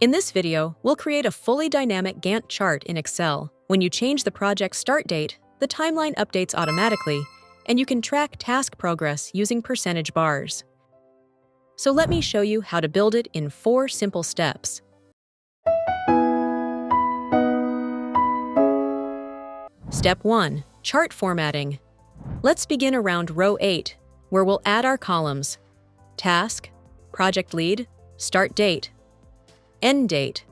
In this video, we'll create a fully dynamic Gantt chart in Excel. When you change the project start date, the timeline updates automatically, and you can track task progress using percentage bars. So let me show you how to build it in 4 simple steps. Step 1. Chart formatting. Let's begin around row 8, where we'll add our columns: task, project lead, start date, end date,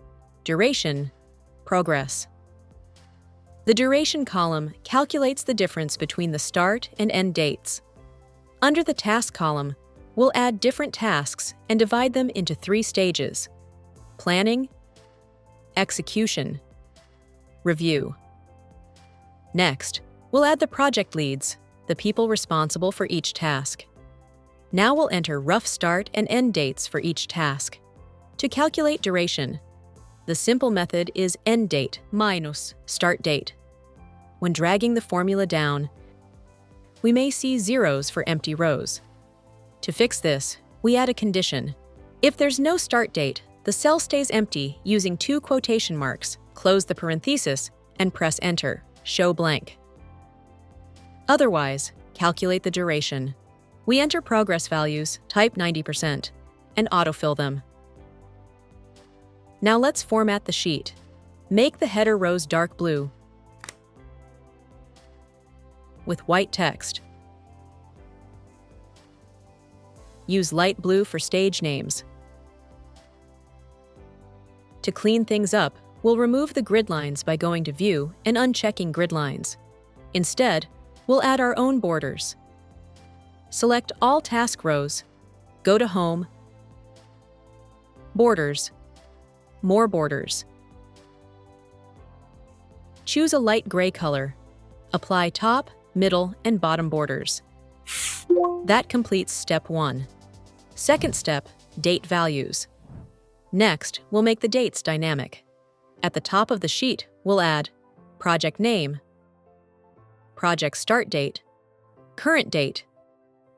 duration, progress. The duration column calculates the difference between the start and end dates. Under the task column, we'll add different tasks and divide them into 3 stages: planning, execution, review. Next, we'll add the project leads, the people responsible for each task. Now we'll enter rough start and end dates for each task. To calculate duration, the simple method is end date minus start date. When dragging the formula down, we may see zeros for empty rows. To fix this, we add a condition. If there's no start date, the cell stays empty using 2 quotation marks. Close the parenthesis and press Enter. Show blank. Otherwise, calculate the duration. We enter progress values, type 90%, and autofill them. Now let's format the sheet. Make the header rows dark blue with white text. Use light blue for stage names. To clean things up, we'll remove the grid lines by going to View and unchecking Grid Lines. Instead, we'll add our own borders. Select all task rows, go to Home, Borders, More Borders. Choose a light gray color. Apply top, middle, and bottom borders. That completes step 1. Second step, date values. Next, we'll make the dates dynamic. At the top of the sheet, we'll add project name, project start date, current date,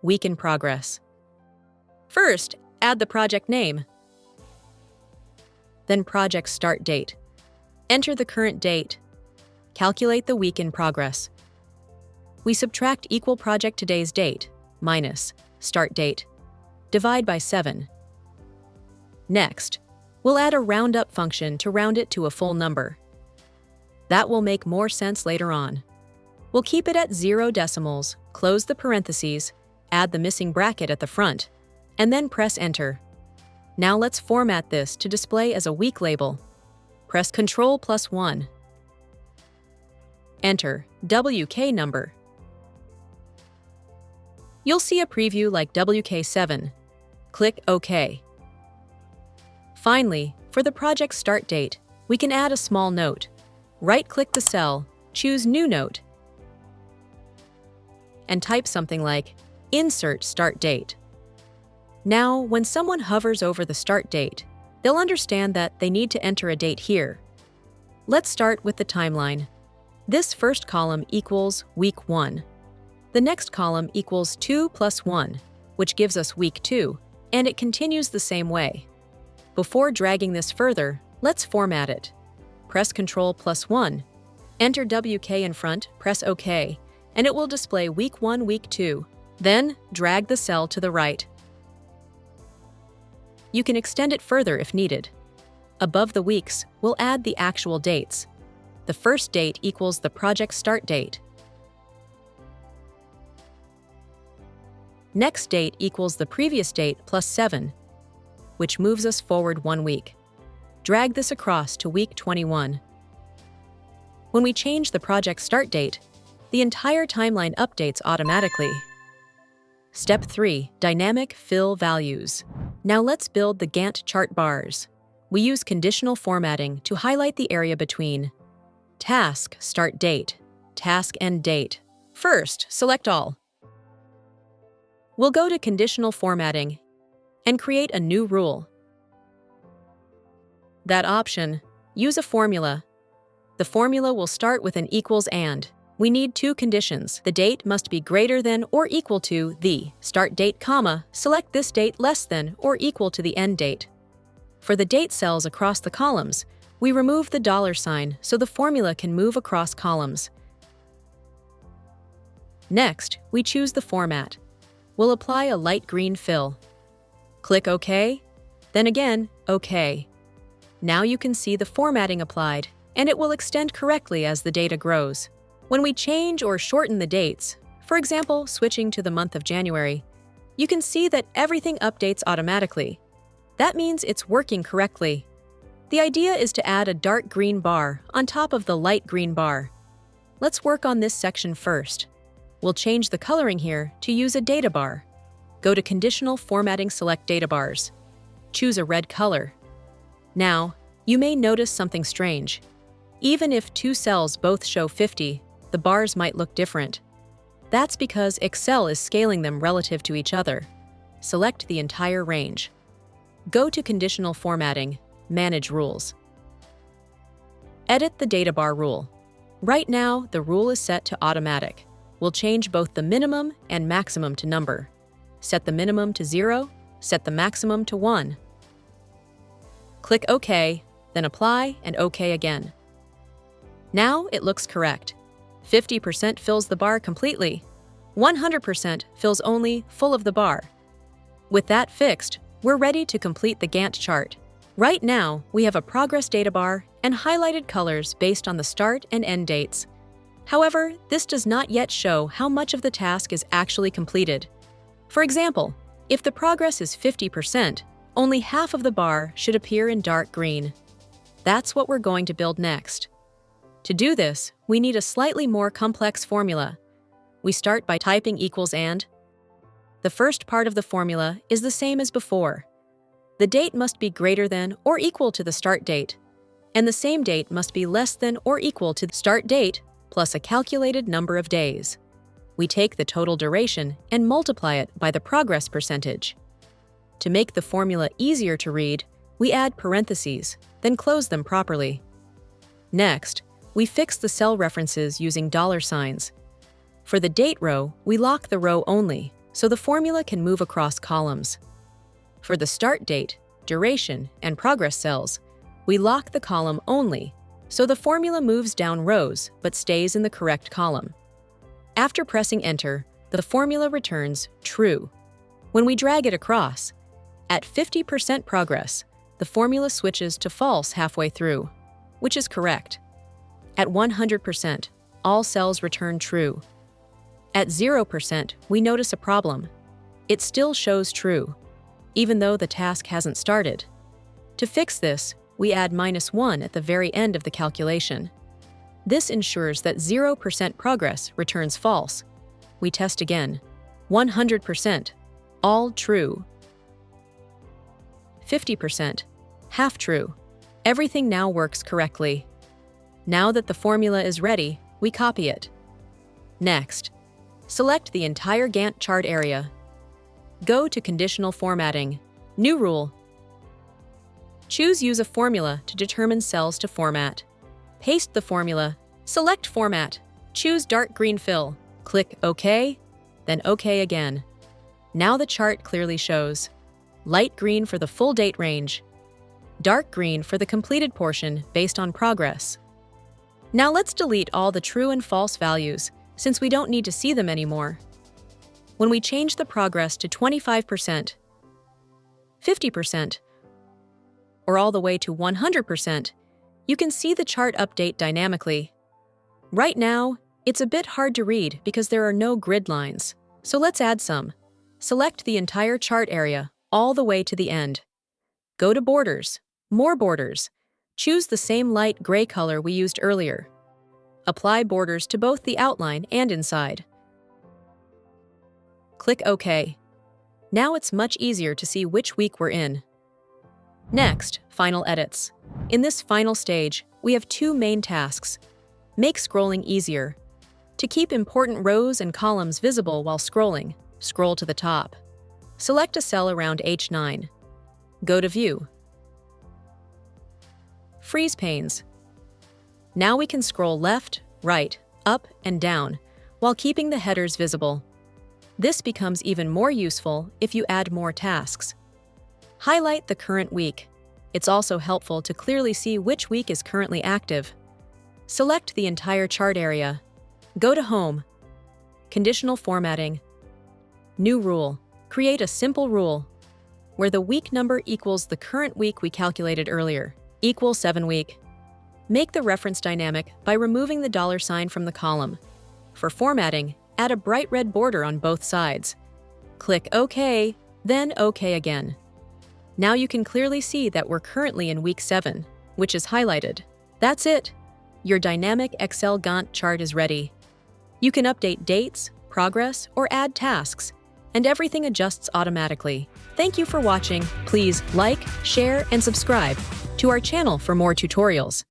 week in progress. First, add the project name, then project start date. Enter the current date. Calculate the week in progress. We subtract equal project today's date minus start date. Divide by 7. Next, we'll add a round-up function to round it to a full number. That will make more sense later on. We'll keep it at 0 decimals, close the parentheses, add the missing bracket at the front, and then press Enter. Now let's format this to display as a week label. Press Ctrl+1. Enter WK number. You'll see a preview like WK7. Click OK. Finally, for the project start date, we can add a small note. Right-click the cell, choose New Note, and type something like Insert Start Date. Now, when someone hovers over the start date, they'll understand that they need to enter a date here. Let's start with the timeline. This first column equals week 1. The next column equals 2 plus 1, which gives us week 2, and it continues the same way. Before dragging this further, let's format it. Press Ctrl+1, enter WK in front, press OK, and it will display week 1, week 2. Then, drag the cell to the right. You can extend it further if needed. Above the weeks, we'll add the actual dates. The first date equals the project start date. Next date equals the previous date plus 7, which moves us forward 1 week. Drag this across to week 21. When we change the project start date, the entire timeline updates automatically. Step 3. Dynamic Fill Values. Now let's build the Gantt chart bars. We use conditional formatting to highlight the area between task start date, task end date. First, select all. We'll go to Conditional Formatting and create a new rule. That option, use a formula. The formula will start with an equals and. We need 2 conditions. The date must be greater than or equal to the start date, comma, select this date less than or equal to the end date. For the date cells across the columns, we remove the $sign so the formula can move across columns. Next, we choose the format. We'll apply a light green fill. Click OK, then again OK. Now you can see the formatting applied, and it will extend correctly as the data grows. When we change or shorten the dates, for example, switching to the month of January, you can see that everything updates automatically. That means it's working correctly. The idea is to add a dark green bar on top of the light green bar. Let's work on this section first. We'll change the coloring here to use a data bar. Go to Conditional Formatting, select Data Bars. Choose a red color. Now, you may notice something strange. Even if two cells both show 50, the bars might look different. That's because Excel is scaling them relative to each other. Select the entire range. Go to Conditional Formatting, Manage Rules. Edit the data bar rule. Right now, the rule is set to automatic. We'll change both the minimum and maximum to number. Set the minimum to 0, set the maximum to 1. Click OK, then Apply and OK again. Now it looks correct. 50% fills the bar completely. 100% fills only full of the bar. With that fixed, we're ready to complete the Gantt chart. Right now, we have a progress data bar and highlighted colors based on the start and end dates. However, this does not yet show how much of the task is actually completed. For example, if the progress is 50%, only half of the bar should appear in dark green. That's what we're going to build next. To do this, we need a slightly more complex formula. We start by typing equals and. The first part of the formula is the same as before. The date must be greater than or equal to the start date, and the same date must be less than or equal to the start date plus a calculated number of days. We take the total duration and multiply it by the progress percentage. To make the formula easier to read, we add parentheses, then close them properly. Next, we fix the cell references using $signs. For the date row, we lock the row only, so the formula can move across columns. For the start date, duration, and progress cells, we lock the column only, so the formula moves down rows but stays in the correct column. After pressing Enter, the formula returns true. When we drag it across, at 50% progress, the formula switches to false halfway through, which is correct. At 100%, all cells return true. At 0%, we notice a problem. It still shows true, even though the task hasn't started. To fix this, we add -1 at the very end of the calculation. This ensures that 0% progress returns false. We test again. 100%, all true. 50%, half true. Everything now works correctly. Now that the formula is ready, we copy it. Next, select the entire Gantt chart area. Go to Conditional Formatting, New Rule. Choose Use a Formula to determine cells to format. Paste the formula, select Format, choose dark green fill, click OK, then OK again. Now the chart clearly shows light green for the full date range, dark green for the completed portion based on progress. Now let's delete all the true and false values, since we don't need to see them anymore. When we change the progress to 25%, 50%, or all the way to 100%, you can see the chart update dynamically. Right now, it's a bit hard to read because there are no grid lines, so let's add some. Select the entire chart area, all the way to the end. Go to Borders, More Borders. Choose the same light gray color we used earlier. Apply borders to both the outline and inside. Click OK. Now it's much easier to see which week we're in. Next, Final Edits. In this final stage, we have two main tasks. Make scrolling easier. To keep important rows and columns visible while scrolling, scroll to the top. Select a cell around H9. Go to View. Freeze panes. Now we can scroll left, right, up, and down, while keeping the headers visible. This becomes even more useful if you add more tasks. Highlight the current week. It's also helpful to clearly see which week is currently active. Select the entire chart area. Go to Home, Conditional Formatting, New Rule. Create a simple rule where the week number equals the current week we calculated earlier, equals 7 week. Make the reference dynamic by removing the $sign from the column. For formatting, add a bright red border on both sides. Click OK, then OK again. Now you can clearly see that we're currently in week 7, which is highlighted. That's it! Your dynamic Excel Gantt chart is ready. You can update dates, progress, or add tasks, and everything adjusts automatically. Thank you for watching. Please like, share, and subscribe to our channel for more tutorials.